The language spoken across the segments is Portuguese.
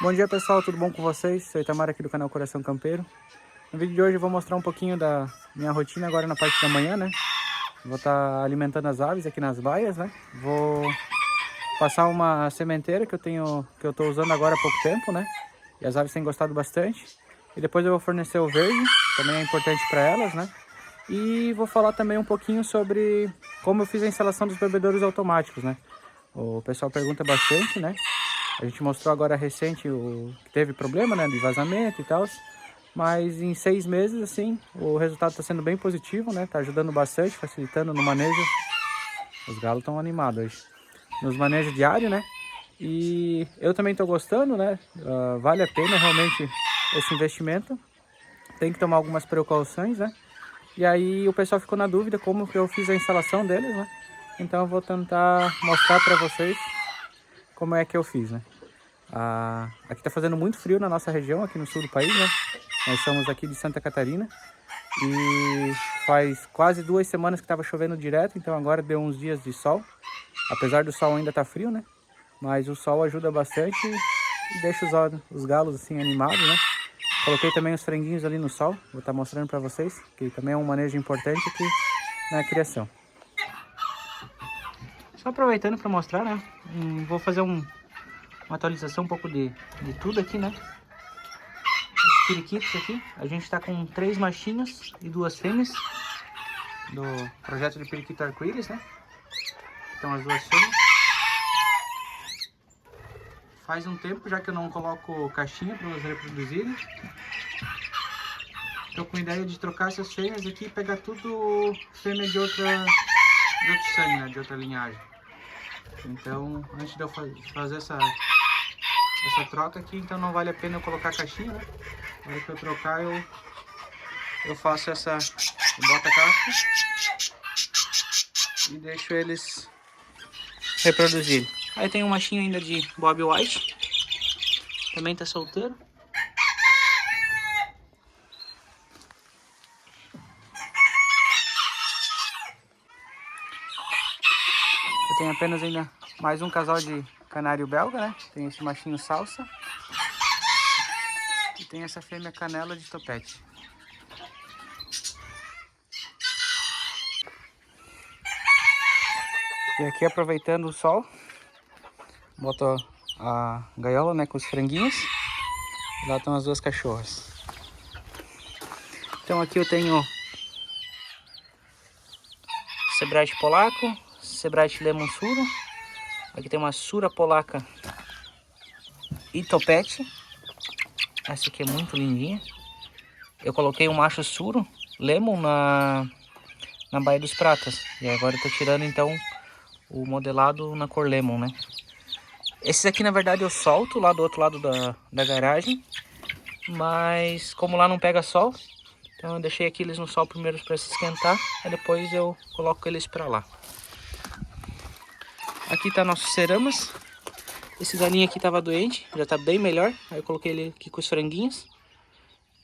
Bom dia pessoal, tudo bom com vocês? Sou Itamar aqui do canal Coração Campeiro. No vídeo de hoje eu vou mostrar um pouquinho da minha rotina agora na parte da manhã, né? Vou estar alimentando as aves aqui nas baias, né? Vou passar uma sementeira que eu tô usando agora há pouco tempo, né? E as aves têm gostado bastante. E depois eu vou fornecer o verde, também é importante para elas, né? E vou falar também um pouquinho sobre como eu fiz a instalação dos bebedouros automáticos, né? O pessoal pergunta bastante, né? A gente mostrou agora recente o que teve problema, né, de vazamento e tal, mas em 6 meses, assim, o resultado está sendo bem positivo, né, tá ajudando bastante, facilitando no manejo. Os galos estão animados hoje. Nos manejos diários, né, e eu também estou gostando, né, vale a pena realmente esse investimento. Tem que tomar algumas precauções, né, e aí o pessoal ficou na dúvida como que eu fiz a instalação deles, né, então eu vou tentar mostrar para vocês como é que eu fiz, né. Aqui tá fazendo muito frio na nossa região, aqui no sul do país, né? Nós somos aqui de Santa Catarina e faz quase 2 semanas que estava chovendo direto, então agora deu uns dias de sol. Apesar do sol ainda tá frio, né? Mas o sol ajuda bastante e deixa os galos assim animados, né? Coloquei também os franguinhos ali no sol, vou estar mostrando para vocês, que também é um manejo importante aqui na criação. Só aproveitando para mostrar, né? Vou fazer uma atualização um pouco de tudo aqui, né? Os periquitos aqui, a gente está com 3 machinhos e 2 fêmeas do projeto de periquito arco-íris, né? Então as 2 fêmeas. Faz um tempo já que eu não coloco caixinha para elas reproduzirem. Estou com a ideia de trocar essas fêmeas aqui e pegar tudo fêmea de outro sangue, né? De outra linhagem. Então, antes de eu fazer essa troca aqui, então não vale a pena eu colocar caixinha, né? Na hora que eu trocar, eu faço eu boto a casca e deixo eles reproduzirem. Aí tem um machinho ainda de Bob White, também tá solteiro. Eu tenho apenas ainda mais um casal de canário belga, né? Tem esse machinho salsa e tem essa fêmea canela de topete. E aqui, aproveitando o sol, boto a gaiola, né, com os franguinhos. Lá estão as 2 cachorras. Então aqui eu tenho Sebright polaco, Sebright lemon suro. Aqui tem uma sura polaca e topete. Essa aqui é muito lindinha. Eu coloquei um macho suro lemon na Baía dos Pratas. E agora eu tô tirando então o modelado na cor lemon, né? Esses aqui na verdade eu solto lá do outro lado da garagem. Mas como lá não pega sol, então eu deixei aqui eles no sol primeiro para se esquentar. Aí depois eu coloco eles para lá. Aqui tá nossos ceramas. Esse galinho aqui tava doente, já tá bem melhor. Aí eu coloquei ele aqui com os franguinhos.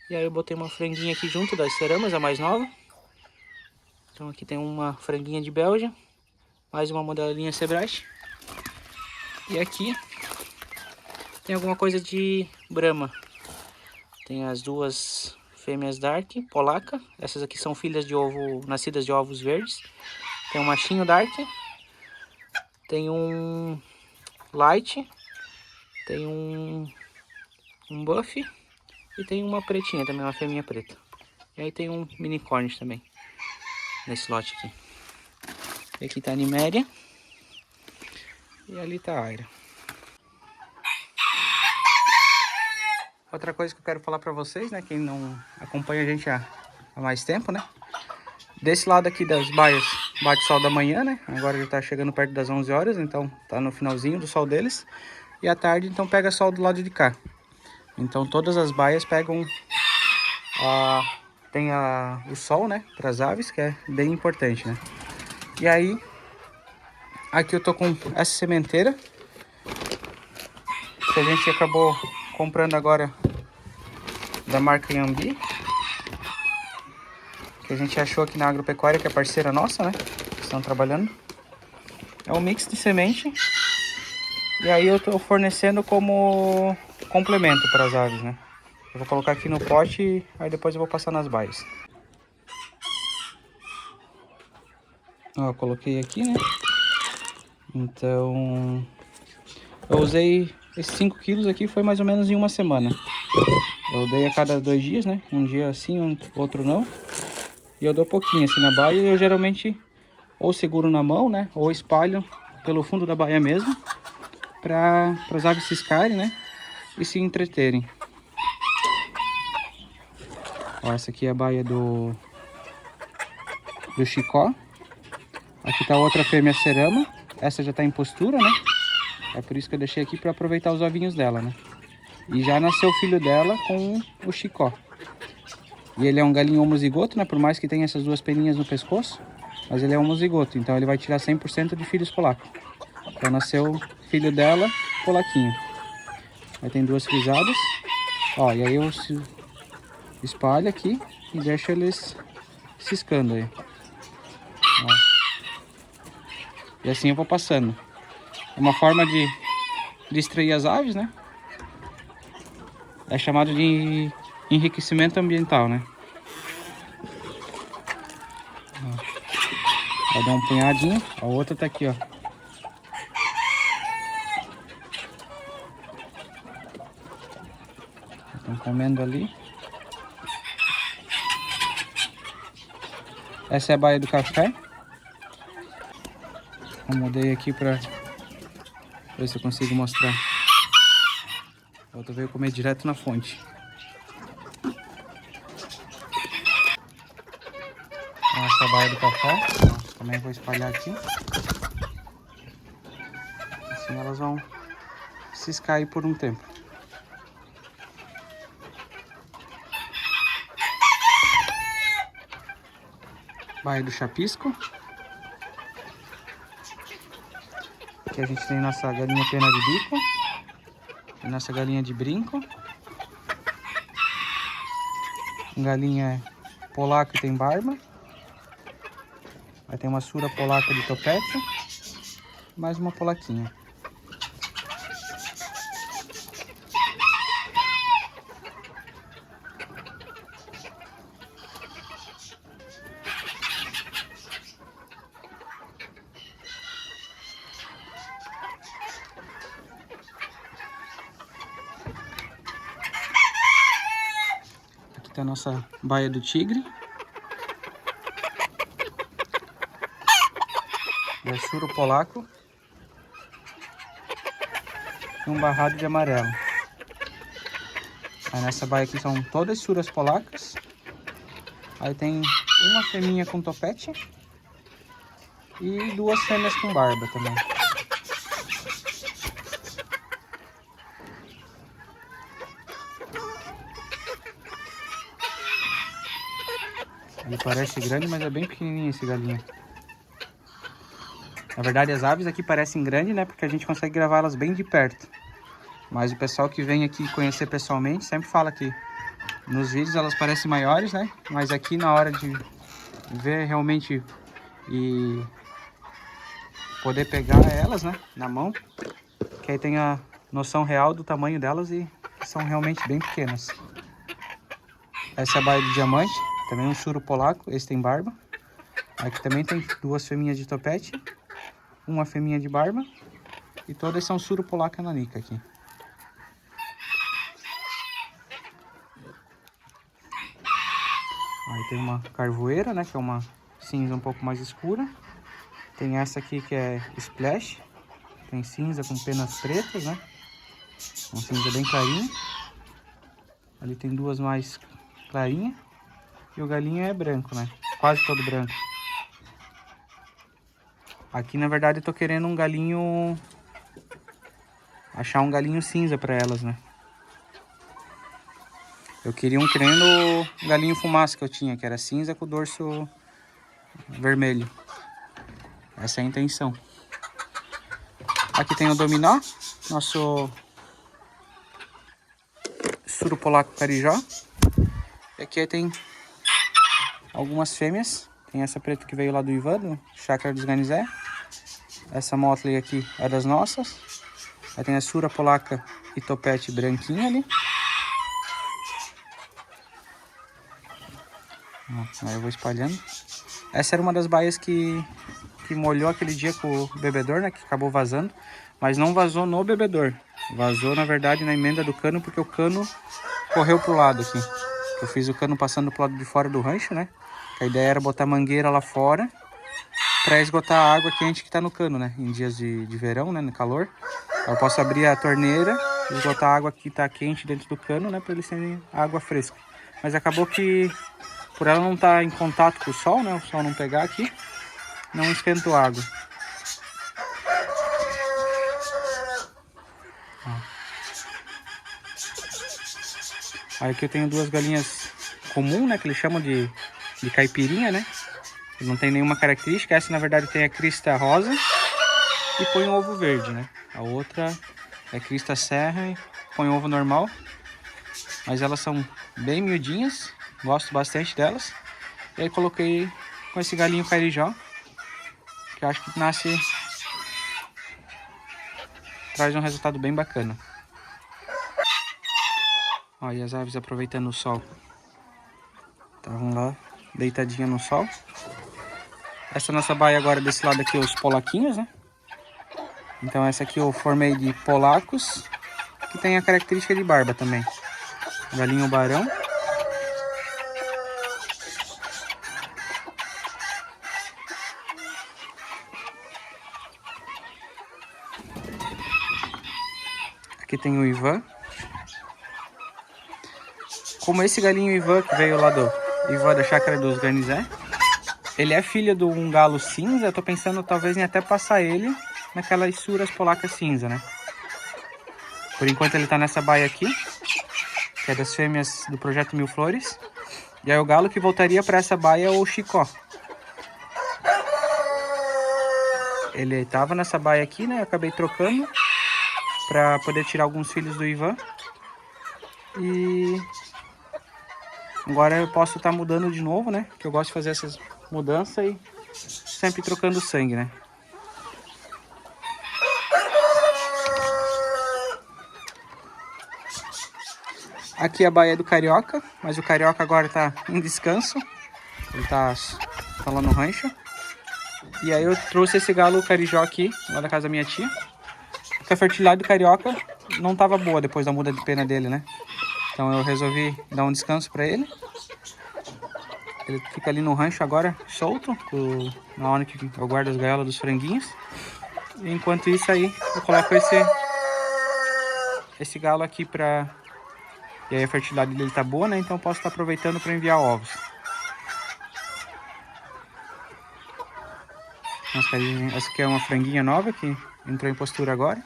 E aí eu botei uma franguinha aqui junto das ceramas, a mais nova. Então aqui tem uma franguinha de Belga, mais uma modelinha Sebright. E aqui tem alguma coisa de Brahma. Tem as 2 fêmeas Dark, polaca. Essas aqui são filhas de ovo, nascidas de ovos verdes. Tem um machinho Dark. Tem um Light. Tem um Buff. E tem uma pretinha também, uma fêmea preta. E aí tem um mini cornish também, nesse lote aqui. E aqui tá a Niméria. E ali tá a Aira. Outra coisa que eu quero falar pra vocês, né? Quem não acompanha a gente há mais tempo, né? Desse lado aqui das baias bate sol da manhã, né? Agora já tá chegando perto das 11 horas, então tá no finalzinho do sol deles. E à tarde, então, pega sol do lado de cá. Então todas as baias pegam tem o sol, né? Para as aves, que é bem importante, né? E aí, aqui eu tô com essa sementeira que a gente acabou comprando agora da marca Yambi, que a gente achou aqui na Agropecuária, que é parceira nossa, né? Estão trabalhando. É um mix de semente. E aí eu tô fornecendo como complemento para as aves, né? Eu vou colocar aqui no pote e aí depois eu vou passar nas baias. Ó, coloquei aqui, né? Então, eu usei esses 5 quilos aqui, foi mais ou menos em uma semana. Eu dei a cada 2 dias, né? Um dia assim, outro não. E eu dou pouquinho assim na baia e eu geralmente ou seguro na mão, né? Ou espalho pelo fundo da baia mesmo, para as aves ciscarem, né? E se entreterem. Ó, essa aqui é a baia do chicó. Aqui tá outra fêmea cerama. Essa já tá em postura, né? É por isso que eu deixei aqui para aproveitar os ovinhos dela, né? E já nasceu o filho dela com o chicó. E ele é um galinho homozigoto, né? Por mais que tenha essas duas peninhas no pescoço. Mas ele é homozigoto, então ele vai tirar 100% de filhos polacos. Então nasceu o filho dela, polaquinho. Aí tem duas frisadas. Ó, e aí eu espalho aqui e deixo eles ciscando aí. Ó. E assim eu vou passando. É uma forma de distrair as aves, né? É chamado de enriquecimento ambiental, né? Ó. Vai dar um punhadinho. A outra tá aqui, ó. Estão comendo ali. Essa é a baia do café. Eu mudei aqui pra ver se eu consigo mostrar. A outra veio comer direto na fonte. Essa é a baia do café. Ó, também vou espalhar aqui. Assim elas vão ciscar aí por um tempo. Baia do chapisco. Aqui a gente tem nossa galinha pena de bico. E nossa galinha de brinco. Galinha polaca e tem barba. Aí tem uma sura polaca de topete. Mais uma polaquinha. Aqui tá a nossa baia do tigre. É suro polaco. E um barrado de amarelo. Aí nessa baia aqui são todas suras polacas. Aí tem uma fêmea com topete. E duas fêmeas com barba também. Ele parece grande, mas é bem pequenininho esse galinho. Na verdade, as aves aqui parecem grandes, né? Porque a gente consegue gravar elas bem de perto. Mas o pessoal que vem aqui conhecer pessoalmente sempre fala que nos vídeos elas parecem maiores, né? Mas aqui na hora de ver realmente e poder pegar elas, né? Na mão, que aí tem a noção real do tamanho delas e são realmente bem pequenas. Essa é a baia de diamante, também um suro polaco, esse tem barba. Aqui também tem duas fêmeas de topete, uma fêmea de barba e todas são suro polaca nanica aqui. Aí tem uma carvoeira, né, que é uma cinza um pouco mais escura. Tem essa aqui que é splash, tem cinza com penas pretas, né, uma cinza bem clarinha. Ali tem duas mais clarinha e o galinho é branco, né, quase todo branco. Aqui na verdade eu tô querendo um galinho, achar um galinho cinza para elas, né. Eu queria um crendo galinho fumaça que eu tinha, que era cinza com o dorso vermelho. Essa é a intenção. Aqui tem o dominó, nosso suro polaco carijó. E aqui tem algumas fêmeas. Tem essa preta que veio lá do Ivan, do Chácara dos Ganizé. Essa Motley aqui é das nossas. Aí tem a sura polaca e topete branquinho ali. Ó, aí eu vou espalhando. Essa era uma das baias que molhou aquele dia com o bebedor, né? Que acabou vazando. Mas não vazou no bebedor. Vazou, na verdade, na emenda do cano, porque o cano correu pro lado aqui. Eu fiz o cano passando pro lado de fora do rancho, né? A ideia era botar mangueira lá fora para esgotar a água quente que tá no cano, né? Em dias de verão, né? No calor. Eu posso abrir a torneira e esgotar a água que tá quente dentro do cano, né? Para ele ser água fresca. Mas acabou que, por ela não estar em contato com o sol, né? O sol não pegar aqui, não esquentou a água. Aí aqui eu tenho duas galinhas comum, né? Que eles chamam de caipirinha, né? Não tem nenhuma característica. Essa, na verdade, tem a crista rosa e põe um ovo verde, né? A outra é crista serra e põe um ovo normal. Mas elas são bem miudinhas. Gosto bastante delas. E aí coloquei com esse galinho carijó, que eu acho que nasce... traz um resultado bem bacana. Ó, e as aves aproveitando o sol. Estavam lá, deitadinha no sol. Essa nossa baia agora desse lado aqui, os polaquinhos, né? Então essa aqui eu formei de polacos, que tem a característica de barba também. Galinho barão. Aqui tem o Ivan. Como esse galinho Ivan, que veio lá do Ivan da chácara dos Garnizé, ele é filho de um galo cinza. Eu tô pensando talvez em até passar ele naquelas suras polacas cinza, né? Por enquanto ele tá nessa baia aqui, que é das fêmeas do projeto Mil Flores. E aí o galo que voltaria para essa baia é o Chicó. Ele tava nessa baia aqui, né? Eu acabei trocando para poder tirar alguns filhos do Ivan. E agora eu posso estar mudando de novo, né? Que eu gosto de fazer essas mudanças e sempre trocando sangue, né? Aqui é a baia do Carioca, mas o Carioca agora tá em descanso. Ele tá lá no rancho. E aí eu trouxe esse galo carijó aqui, lá da casa da minha tia. Porque a fertilidade do Carioca não tava boa depois da muda de pena dele, né? Então eu resolvi dar um descanso pra ele. Ele fica ali no rancho agora, solto, na hora que eu guardo as gaiolas dos franguinhos. E enquanto isso aí, eu coloco esse galo aqui pra... E aí a fertilidade dele tá boa, né? Então eu posso estar aproveitando para enviar ovos. Essa aqui é uma franguinha nova que entrou em postura agora.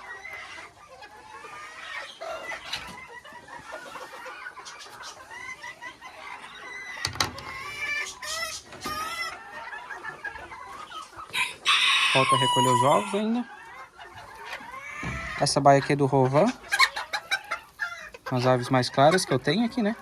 Falta recolher os ovos ainda. Essa baia aqui é do Rovan. As aves mais claras que eu tenho aqui, né?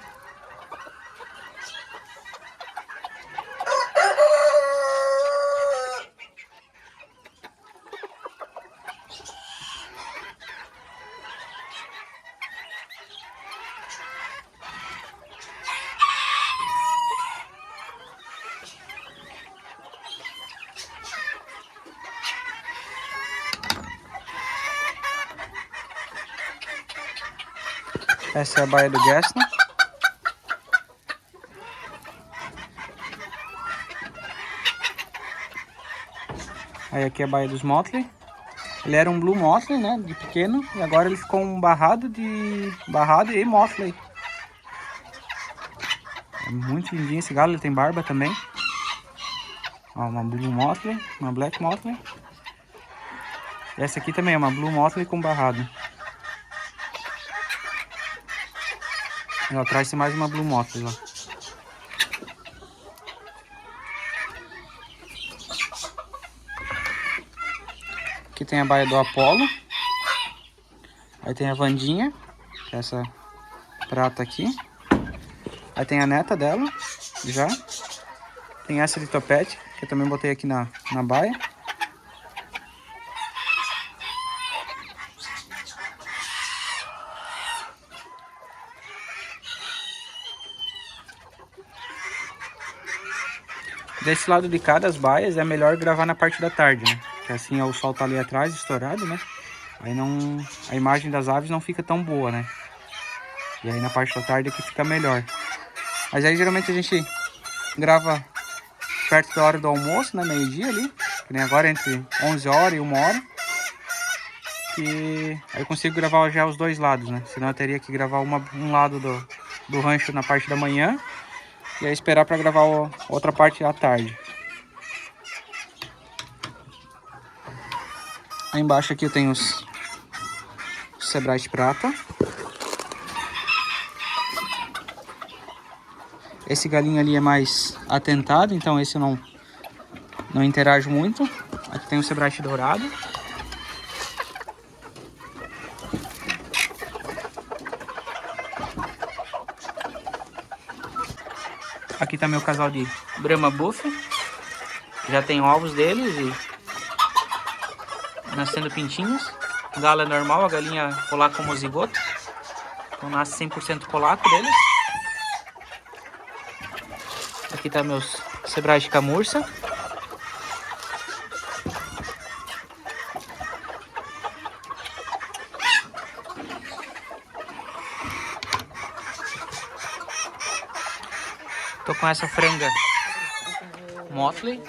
Essa é a baia do Gessner. Aí aqui é a baia dos Motley. Ele era um Blue Motley, né, de pequeno, e agora ele ficou um barrado e Motley. É muito lindinho esse galo, ele tem barba também. Ó, uma Blue Motley, uma Black Motley. E essa aqui também é uma Blue Motley com barrado. E atrás tem mais uma Blue Motley lá. Aqui tem a baia do Apollo. Aí tem a Vandinha, que é essa prata aqui. Aí tem a neta dela, já. Tem essa de topete, que eu também botei aqui na baia. Desse lado de cá das baias é melhor gravar na parte da tarde, né? Que assim o sol tá ali atrás, estourado, né? Aí não, a imagem das aves não fica tão boa, né? E aí na parte da tarde é que fica melhor. Mas aí geralmente a gente grava perto da hora do almoço, né? Meio-dia ali. Que nem agora entre 11 horas e 1 hora. Que aí eu consigo gravar já os dois lados, né? Senão eu teria que gravar um lado do rancho na parte da manhã. E aí esperar para gravar outra parte à tarde. Aí embaixo aqui eu tenho os Sebright prata. Esse galinho ali é mais atentado, então esse eu não interajo muito. Aqui tem o Sebright dourado. Aqui tá meu casal de Brahma Buff. Já tem ovos deles e nascendo pintinhos. Galo é normal, a galinha polaca homozigoto. Então nasce 100% polaco deles. Aqui tá meus Sebright camurça. Tô com essa franga Motley.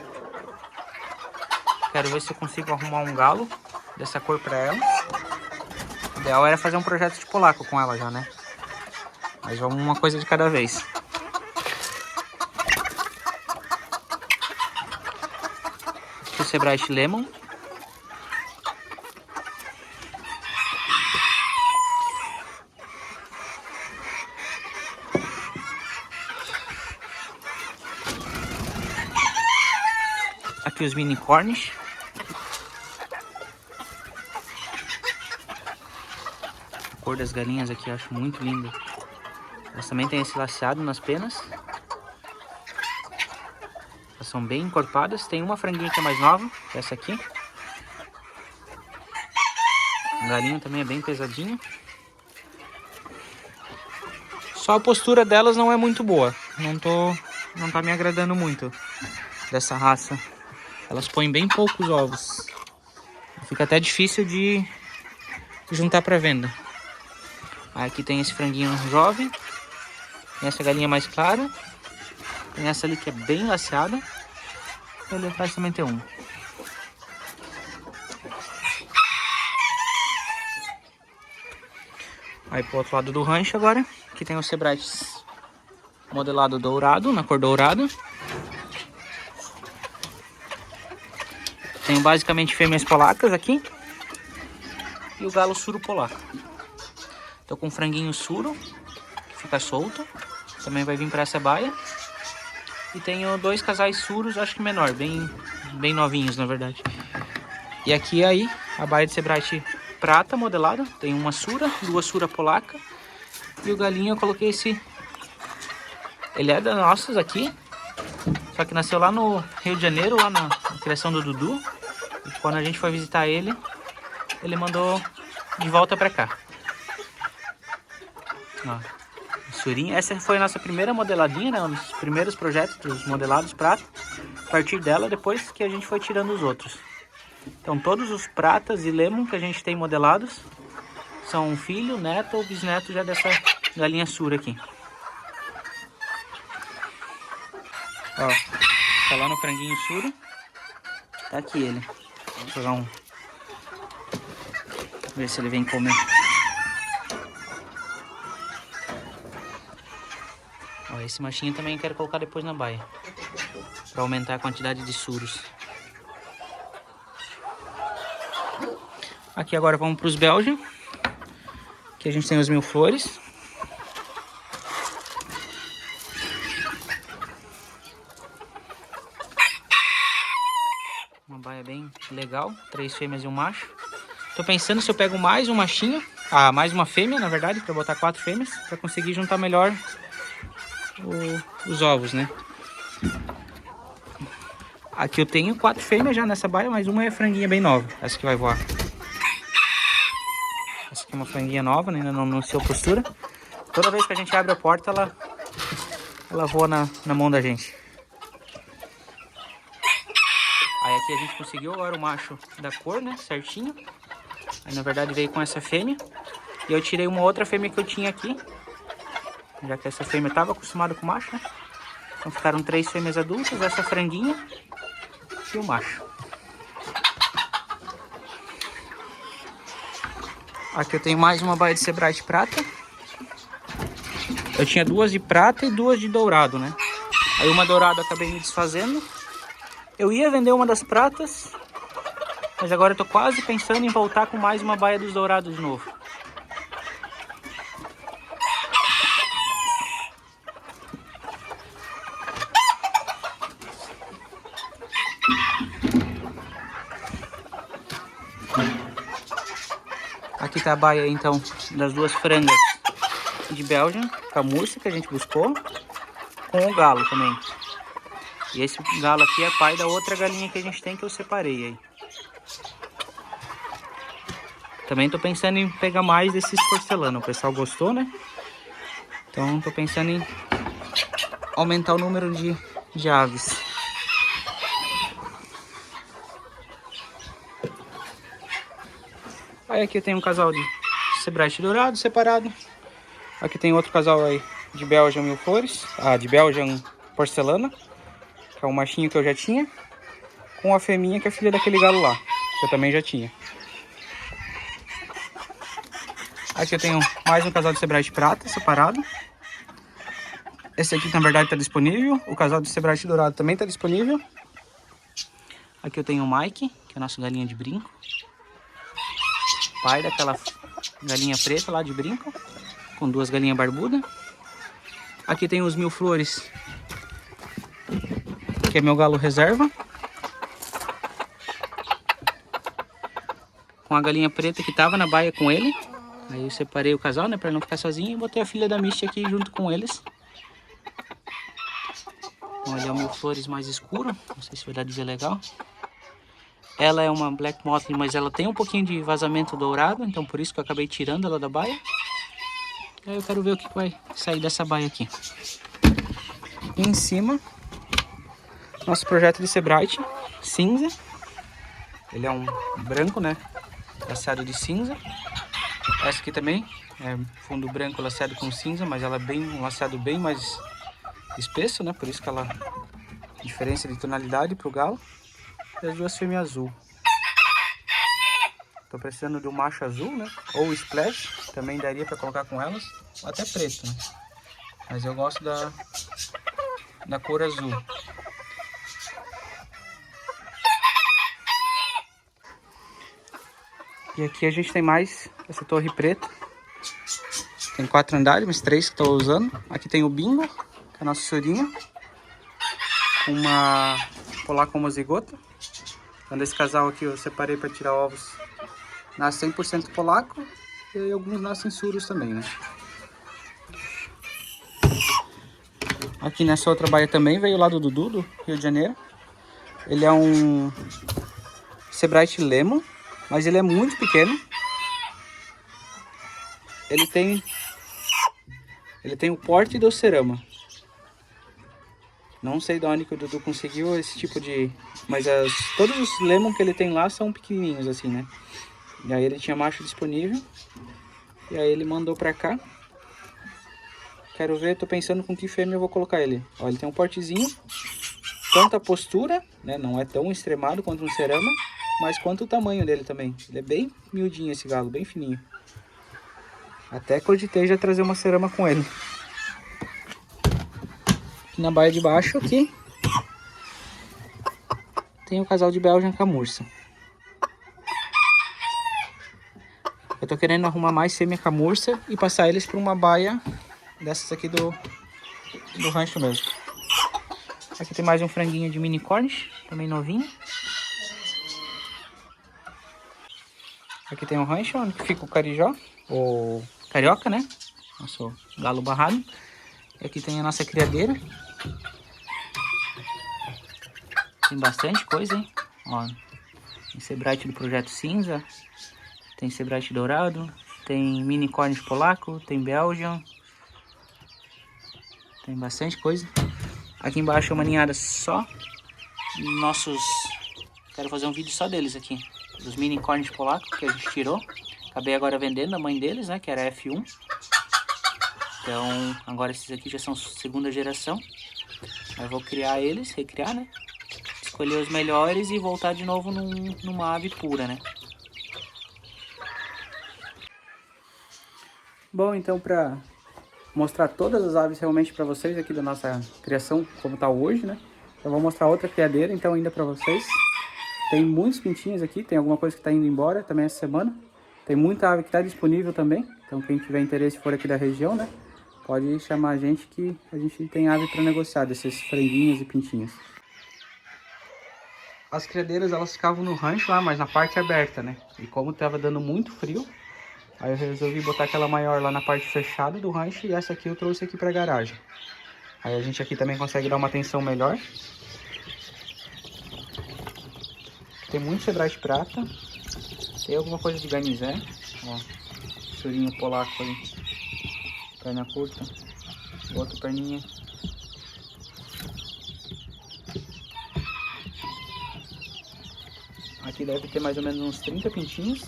Quero ver se eu consigo arrumar um galo dessa cor pra ela. O ideal era fazer um projeto de polaco com ela já, né? Mas vamos uma coisa de cada vez. Aqui o Sebright Lemon. Aqui os mini cornish. A cor das galinhas aqui eu acho muito linda. Elas também têm esse laceado nas penas. Elas são bem encorpadas. Tem uma franguinha que é mais nova, que é essa aqui. O galinho também é bem pesadinho. Só a postura delas não é muito boa. Não tá me agradando muito dessa raça. Elas põem bem poucos ovos. Fica até difícil de juntar para venda. Aqui tem esse franguinho jovem. Tem essa galinha mais clara. Tem essa ali que é bem laceada. E ali atrás também tem um. Aí pro outro lado do rancho agora. Aqui tem o Sebright modelado dourado, na cor dourada. Tenho basicamente fêmeas polacas aqui. E o galo suro polaco. Tô com um franguinho suro, que fica solto. Também vai vir para essa baia. E tenho 2 casais suros, acho que menor, bem novinhos na verdade. E aqui aí, a baia de Sebright prata modelada. Tem uma sura, 2 sura polaca. E o galinho eu coloquei esse... Ele é das nossas aqui. Só que nasceu lá no Rio de Janeiro, lá na criação do Dudu. E quando a gente foi visitar ele, ele mandou de volta pra cá. Ó, surinha. Essa foi a nossa primeira modeladinha, né? Um dos primeiros projetos dos modelados prata. A partir dela, depois que a gente foi tirando os outros. Então todos os pratas e lemon que a gente tem modelados são filho, neto ou bisneto já dessa galinha sura aqui. Ó, tá lá no franguinho suro. Tá aqui ele. Vou jogar um. Ver se ele vem comer. Ó, esse machinho também eu quero colocar depois na baia. Pra aumentar a quantidade de suros. Aqui agora vamos para os Belgian. Aqui a gente tem os 1000 flores. Uma baia bem legal. 3 fêmeas e um macho. Tô pensando se eu pego mais um machinho. Ah, mais uma fêmea, na verdade, para botar 4 fêmeas. Para conseguir juntar melhor os ovos, né? Aqui eu tenho 4 fêmeas já nessa baia, mas uma é franguinha bem nova. Essa que vai voar. Essa aqui é uma franguinha nova, ainda não anunciou postura. Toda vez que a gente abre a porta, ela voa na mão da gente. Aqui a gente conseguiu agora o macho da cor, né? Certinho. Aí na verdade veio com essa fêmea. E eu tirei uma outra fêmea que eu tinha aqui. Já que essa fêmea estava acostumada com o macho, né? Então ficaram 3 fêmeas adultas, essa franguinha e o macho. Aqui eu tenho mais uma baia de sebrite prata. Eu tinha 2 de prata e 2 de dourado, né? Aí uma dourada eu acabei me desfazendo. Eu ia vender uma das pratas, mas agora eu tô quase pensando em voltar com mais uma baia dos dourados de novo. Aqui tá a baia então das 2 frangas de Belgian, camurça que a gente buscou, com o galo também. E esse galo aqui é pai da outra galinha que a gente tem, que eu separei aí. Também tô pensando em pegar mais desses porcelana. O pessoal gostou, né? Então tô pensando em aumentar o número de aves. Aí aqui tem um casal de sebrite dourado separado. Aqui tem outro casal aí de Belgian mil flores. De Belgian porcelana, que é o machinho que eu já tinha. Com a fêmea que é filha daquele galo lá, que eu também já tinha. Aqui eu tenho mais um casal de sebrite prata separado. Esse aqui na verdade está disponível. O casal de sebrite dourado também está disponível. Aqui eu tenho o Mike, que é a nossa galinha de brinco. Pai daquela galinha preta lá de brinco, com 2 galinhas barbudas. Aqui tem os mil flores, que é meu galo reserva. Com a galinha preta que tava na baia com ele. Aí eu separei o casal, né, pra não ficar sozinho, e botei a filha da Misty aqui junto com eles. Então ele é o mil flores mais escuro, não sei se vai dar de ver legal. Ela é uma Black Motley, mas ela tem um pouquinho de vazamento dourado, então por isso que eu acabei tirando ela da baia. E aí eu quero ver o que vai sair dessa baia aqui. E em cima, nosso projeto de sebrite cinza. Ele é um branco, né, laceado de cinza. Essa aqui também é fundo branco laceado com cinza, mas ela é um laceado bem mais espesso, né? Por isso que ela diferença de tonalidade pro galo. E as 2 fêmeas azul. Tô precisando de um macho azul, né? Ou splash, também daria para colocar com elas. Ou até preto, né? Mas eu gosto da cor azul. E aqui a gente tem mais essa torre preta. Tem 4 andares, mas 3 que estou usando. Aqui tem o Bingo, que é a nossa chorinha. Uma polaco homozigota. Então desse casal aqui eu separei para tirar ovos. Nasce 100% polaco. E alguns nascem suros também, né? Aqui nessa outra baia também veio lá do Dudu, do Rio de Janeiro. Ele é um sebrite lemon, mas ele é muito pequeno. Ele tem o porte do cerama. Não sei de onde que o Dudu conseguiu esse tipo de... Mas todos os lemon que ele tem lá são pequenininhos assim, né? E aí ele tinha macho disponível. E aí ele mandou pra cá. Quero ver, tô pensando com que fêmea eu vou colocar ele. Ó, ele tem um portezinho. Tanto a postura, né? Não é tão extremado quanto um cerama. Mas quanto o tamanho dele também. Ele é bem miudinho esse galo, bem fininho. Até cogitei já trazer uma cerama com ele. Aqui na baia de baixo, aqui, tem o casal de Belgian camurça. Eu tô querendo arrumar mais fêmea camurça e passar eles para uma baia dessas aqui do rancho mesmo. Aqui tem mais um franguinho de mini Cornish, também novinho. Aqui tem um rancho onde fica o carijó, ou carioca, né? Nosso galo barrado. E aqui tem a nossa criadeira. Tem bastante coisa, hein? Ó, tem sebrite do projeto cinza. Tem sebrite dourado. Tem mini Cornish polaco. Tem Belgian. Tem bastante coisa. Aqui embaixo é uma ninhada só nossos quero fazer um vídeo só deles aqui. Dos mini cornes polacos que a gente tirou. Acabei agora vendendo a mãe deles, né? Que era F1. Então, agora esses aqui já são segunda geração. Eu vou criar eles, recriar, né? Escolher os melhores e voltar de novo numa ave pura, né? Bom, então para mostrar todas as aves realmente para vocês aqui da nossa criação, como tá hoje, né? Eu vou mostrar outra criadeira, então, ainda para vocês. Tem muitos pintinhos aqui, tem alguma coisa que tá indo embora também essa semana. Tem muita ave que tá disponível também, então quem tiver interesse for aqui da região, né? Pode chamar a gente que a gente tem ave para negociar, desses franguinhos e pintinhos. As criadeiras, elas ficavam no rancho lá, mas na parte aberta, né? E como tava dando muito frio, aí eu resolvi botar aquela maior lá na parte fechada do rancho e essa aqui eu trouxe aqui pra garagem. Aí a gente aqui também consegue dar uma atenção melhor. Tem muito sebrate prata. Tem alguma coisa de garnizé. Ó, chorinho polaco ali. Perna curta. Outra perninha. Aqui deve ter mais ou menos uns 30 pintinhos.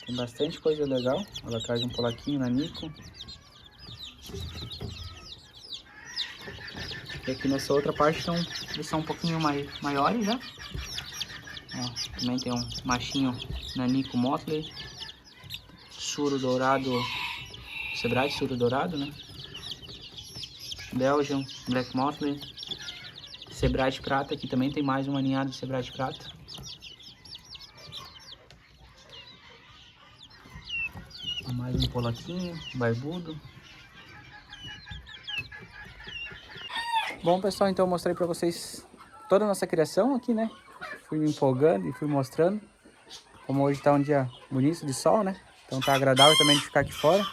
Tem bastante coisa legal. Ela traz um polaquinho, nanico. E aqui nessa outra parte eles são um pouquinho maiores já. Ó, também tem um machinho nanico Motley. Suro dourado, sebrate suro dourado, né? Belgian Black Motley. Sebrate prata, aqui também tem mais uma ninhada de sebrate prata. Mais um polaquinho, barbudo. Bom, pessoal, então eu mostrei pra vocês toda a nossa criação aqui, né? Fui me empolgando e fui mostrando. Como hoje tá um dia bonito de sol, né? Então tá agradável também de ficar aqui fora.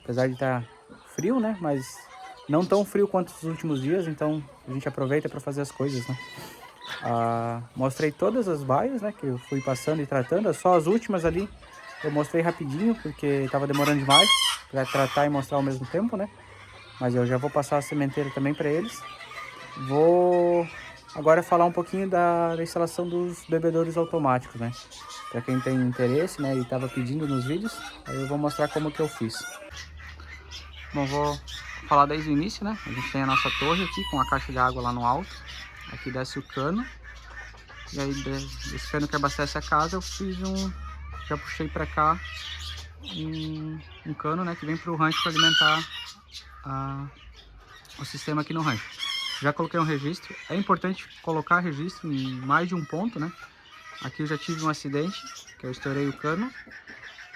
Apesar de estar frio, né? Mas não tão frio quanto os últimos dias, então a gente aproveita para fazer as coisas, né? Mostrei todas as baias, né? Que eu fui passando e tratando. Só as últimas ali eu mostrei rapidinho, porque estava demorando demais para tratar e mostrar ao mesmo tempo, né? Mas eu já vou passar a sementeira também para eles. Vou agora falar um pouquinho da instalação dos bebedouros automáticos, né? Para quem tem interesse, né? E estava pedindo nos vídeos, aí eu vou mostrar como que eu fiz. Bom, vou falar desde o início, né? A gente tem a nossa torre aqui com a caixa de água lá no alto. Aqui desce o cano. E aí desse cano que abastece a casa, eu fiz já puxei para cá um cano, né? Que vem para o rancho para alimentar o sistema aqui no rancho. Já coloquei um registro. É importante colocar registro em mais de um ponto, né? Aqui eu já tive um acidente, que eu estourei o cano.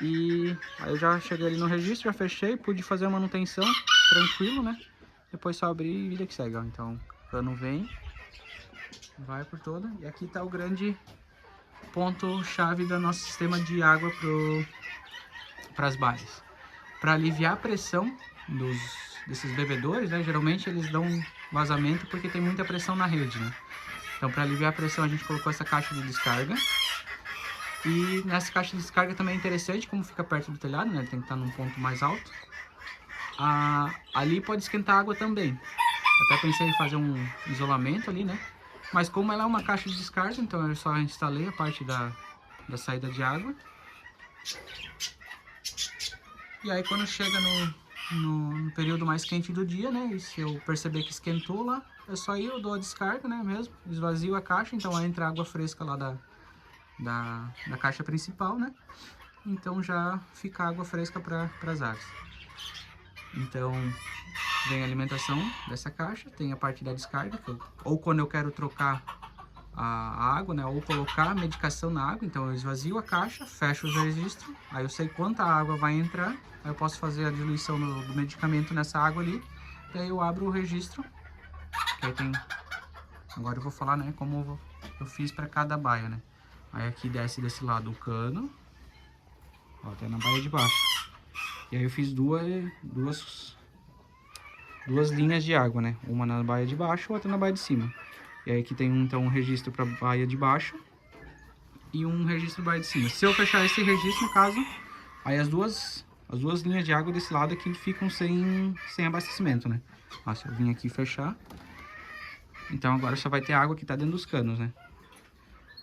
E aí eu já cheguei ali no registro, já fechei, pude fazer a manutenção tranquilo, né? Depois só abrir e vida que segue, ó. Então o cano vem, vai por toda. E aqui tá o grande ponto-chave do nosso sistema de água para as baias. Para aliviar a pressão desses bebedouros, né? Geralmente eles dão vazamento porque tem muita pressão na rede, né? Então para aliviar a pressão a gente colocou essa caixa de descarga. E nessa caixa de descarga também é interessante, como fica perto do telhado, né? Ele tem que estar num ponto mais alto. Ali pode esquentar água também. Até pensei em fazer um isolamento ali, né? Mas como ela é uma caixa de descarga, então eu só instalei a parte da saída de água. E aí quando chega no período mais quente do dia, né? E se eu perceber que esquentou lá, é só ir, eu dou a descarga, né? Mesmo, esvazio a caixa, então aí entra água fresca lá da caixa principal, né? Então já fica água fresca para as aves. Então vem a alimentação dessa caixa, tem a parte da descarga, ou quando eu quero trocar a água, né? Ou colocar a medicação na água, então eu esvazio a caixa, fecho os registros, aí eu sei quanta água vai entrar, aí eu posso fazer a diluição do medicamento nessa água ali, e aí eu abro o registro, que aí tem... Agora eu vou falar, né, como eu fiz para cada baia, né? Aí aqui desce desse lado o cano, ó, até na baia de baixo. E aí eu fiz duas linhas de água, né? Uma na baia de baixo, outra na baia de cima. E aí aqui tem então um registro para baia de baixo e um registro para baia de cima. Se eu fechar esse registro, no caso, aí as duas linhas de água desse lado aqui ficam sem abastecimento, né? Ó, se eu vim aqui fechar, Então agora só vai ter água que tá dentro dos canos, né?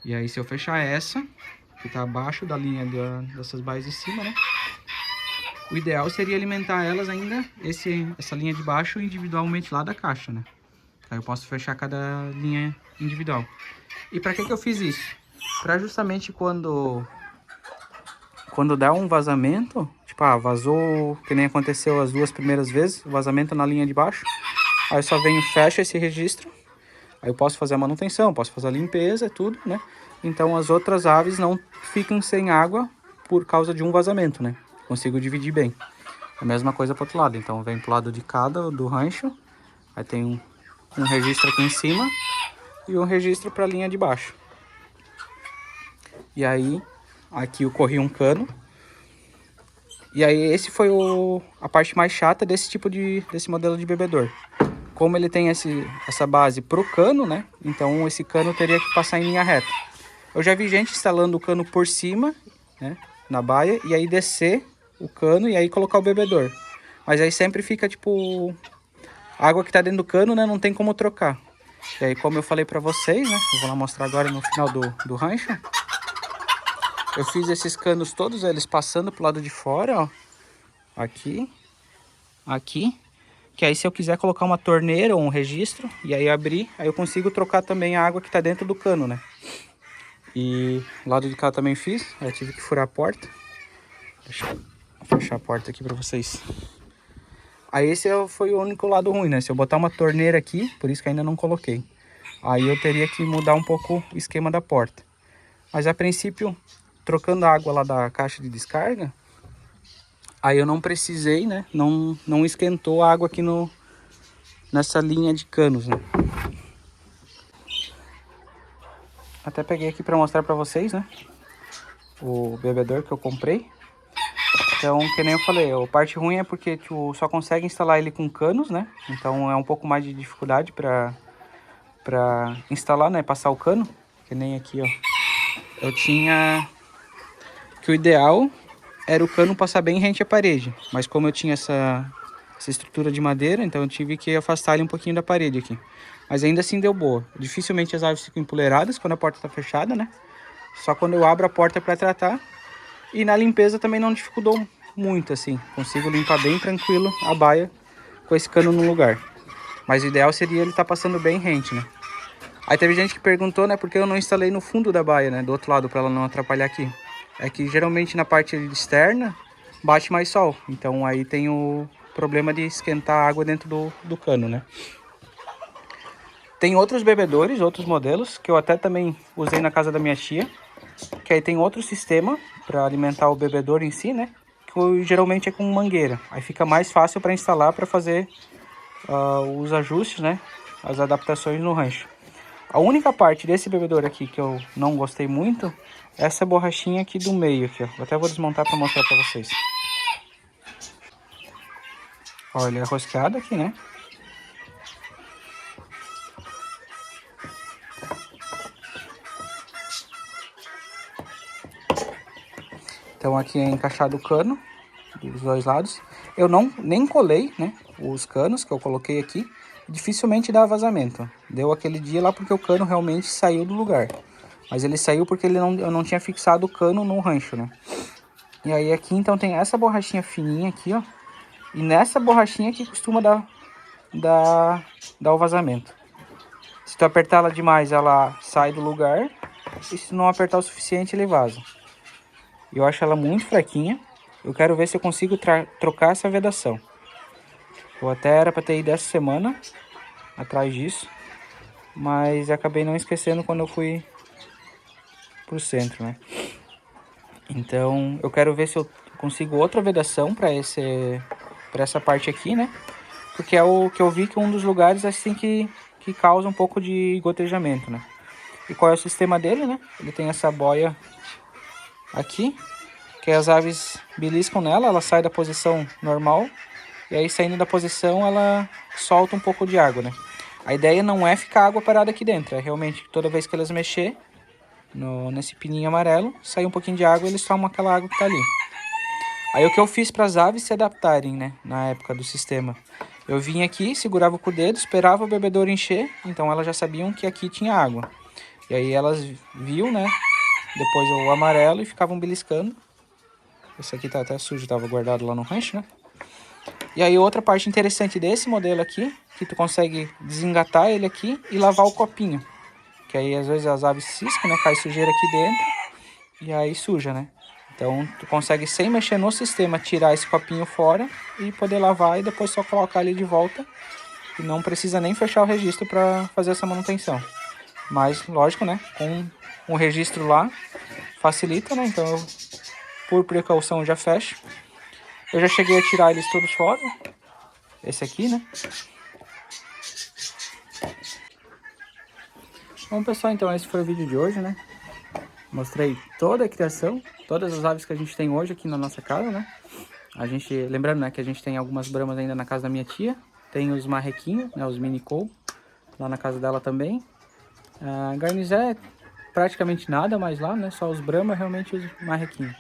E aí se eu fechar essa, que tá abaixo da linha dessas baias de cima, né? O ideal seria alimentar elas ainda, essa linha de baixo individualmente lá da caixa, né? Aí eu posso fechar cada linha individual. E para que eu fiz isso? Para justamente quando dá um vazamento, tipo, vazou, que nem aconteceu as 2 primeiras vezes, vazamento na linha de baixo. Aí eu só venho, fecho esse registro. Aí eu posso fazer a manutenção, posso fazer a limpeza, tudo, né? Então as outras aves não ficam sem água por causa de um vazamento, né? Consigo dividir bem. A mesma coisa pro outro lado. Então vem pro lado de cada do rancho. Aí tem um registro aqui em cima e um registro para a linha de baixo. E aí aqui eu corri um cano. E aí esse foi a parte mais chata desse modelo de bebedor. Como ele tem essa base pro cano, né? Então esse cano teria que passar em linha reta. Eu já vi gente instalando o cano por cima, né? Na baia, e aí descer o cano e aí colocar o bebedor. Mas aí sempre fica tipo... A água que tá dentro do cano, né? Não tem como trocar. E aí como eu falei pra vocês, né? Eu vou lá mostrar agora no final do rancho. Eu fiz esses canos todos, eles passando pro lado de fora, ó. Aqui. Aqui. Que aí se eu quiser colocar uma torneira ou um registro, e aí abrir, aí eu consigo trocar também a água que tá dentro do cano, né? E o lado de cá também fiz, aí eu tive que furar a porta. Deixa eu fechar a porta aqui pra vocês. Aí esse foi o único lado ruim, né? Se eu botar uma torneira aqui, por isso que ainda não coloquei. Aí eu teria que mudar um pouco o esquema da porta. Mas a princípio, trocando a água lá da caixa de descarga, aí eu não precisei, né? Não esquentou a água aqui nessa linha de canos, né? Até peguei aqui para mostrar para vocês, né? O bebedor que eu comprei. Então, que nem eu falei, a parte ruim é porque tu só consegue instalar ele com canos, né? Então é um pouco mais de dificuldade para instalar, né? Passar o cano. Que nem aqui, ó. Eu tinha... Que o ideal era o cano passar bem rente à parede. Mas como eu tinha essa estrutura de madeira, então eu tive que afastar ele um pouquinho da parede aqui. Mas ainda assim deu boa. Dificilmente as aves ficam empoleiradas quando a porta está fechada, né? Só quando eu abro a porta para tratar. E na limpeza também não dificultou muito, assim. Consigo limpar bem tranquilo a baia com esse cano no lugar. Mas o ideal seria ele estar passando bem rente, né? Aí teve gente que perguntou, né, por que eu não instalei no fundo da baia, né, do outro lado, para ela não atrapalhar aqui. É que geralmente na parte externa bate mais sol, então aí tem o problema de esquentar a água dentro do cano, né. Tem outros bebedores, outros modelos, que eu até também usei na casa da minha tia, que aí tem outro sistema para alimentar o bebedor em si, né, que geralmente é com mangueira. Aí fica mais fácil para instalar, para fazer os ajustes, né, as adaptações no rancho. A única parte desse bebedor aqui que eu não gostei muito é essa borrachinha aqui do meio aqui, ó. Eu até vou desmontar para mostrar para vocês. Ó, ele é rosqueado aqui, né? Então aqui é encaixado o cano dos dois lados. Eu nem colei, né, os canos que eu coloquei aqui. Dificilmente dá vazamento. Deu aquele dia lá porque o cano realmente saiu do lugar. Mas ele saiu porque eu não tinha fixado o cano no rancho, né? E aí aqui então tem essa borrachinha fininha aqui, ó. E nessa borrachinha que costuma dar o vazamento. Se tu apertar ela demais, ela sai do lugar. E se não apertar o suficiente, ele vaza. Eu acho ela muito fraquinha. Eu quero ver se eu consigo trocar essa vedação. Eu até era para ter ido essa semana atrás disso. Mas acabei não esquecendo quando eu fui pro centro, né? Então eu quero ver se eu consigo outra vedação para essa parte aqui, né? Porque é o que eu vi que é um dos lugares assim que causa um pouco de gotejamento, né? E qual é o sistema dele, né? Ele tem essa boia aqui, que as aves beliscam nela, ela sai da posição normal, e aí saindo da posição ela solta um pouco de água, né? A ideia não é ficar água parada aqui dentro, é realmente que toda vez que elas mexer nesse pininho amarelo, sai um pouquinho de água e eles tomam aquela água que tá ali. Aí o que eu fiz para as aves se adaptarem, né, na época do sistema, Eu vinha aqui, segurava com o dedo, esperava o bebedouro encher, então elas já sabiam que aqui tinha água. E aí elas viam, né, depois o amarelo e ficavam beliscando. Esse aqui tá até sujo, tava guardado lá no rancho, né? E aí outra parte interessante desse modelo aqui, que tu consegue desengatar ele aqui e lavar o copinho. Que aí às vezes as aves ciscam, né, cai sujeira aqui dentro e aí suja, né? Então tu consegue, sem mexer no sistema, tirar esse copinho fora e poder lavar e depois só colocar ele de volta. E não precisa nem fechar o registro para fazer essa manutenção. Mas, lógico, né, com um registro lá facilita, né? Então eu, por precaução, já fecho. Eu já cheguei a tirar eles todos fora. Esse aqui, né? Bom, pessoal, então esse foi o vídeo de hoje, né? Mostrei toda a criação, todas as aves que a gente tem hoje aqui na nossa casa, né? A gente, lembrando, né, que a gente tem algumas bramas ainda na casa da minha tia. Tem os marrequinhos, né, os mini cow, lá na casa dela também. Garnizé, praticamente nada mais lá, né? Só os brama, realmente os marrequinhos.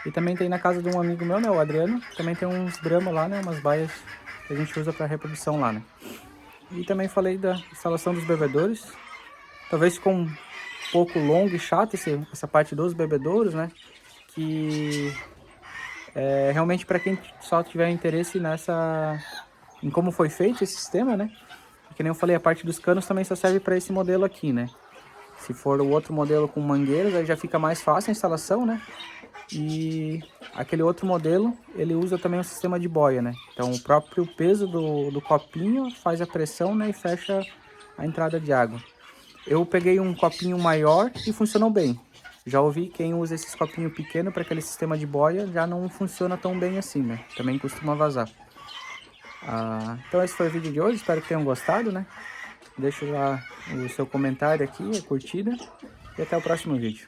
E também tem na casa de um amigo meu, né, o Adriano, também tem uns brama lá, né, umas baias que a gente usa para reprodução lá, né. E também falei da instalação dos bebedouros. Talvez ficou um pouco longo e chato essa parte dos bebedouros, né, que realmente para quem só tiver interesse em como foi feito esse sistema, né, que nem eu falei, a parte dos canos também só serve para esse modelo aqui, né. Se for o outro modelo com mangueiras, aí já fica mais fácil a instalação, né? E aquele outro modelo, ele usa também o sistema de boia, né? Então o próprio peso do copinho faz a pressão, né? E fecha a entrada de água. Eu peguei um copinho maior e funcionou bem. Já ouvi quem usa esses copinhos pequenos para aquele sistema de boia, já não funciona tão bem assim, né? Também costuma vazar. Então esse foi o vídeo de hoje, espero que tenham gostado, né? Deixa lá o seu comentário aqui, a curtida. E até o próximo vídeo.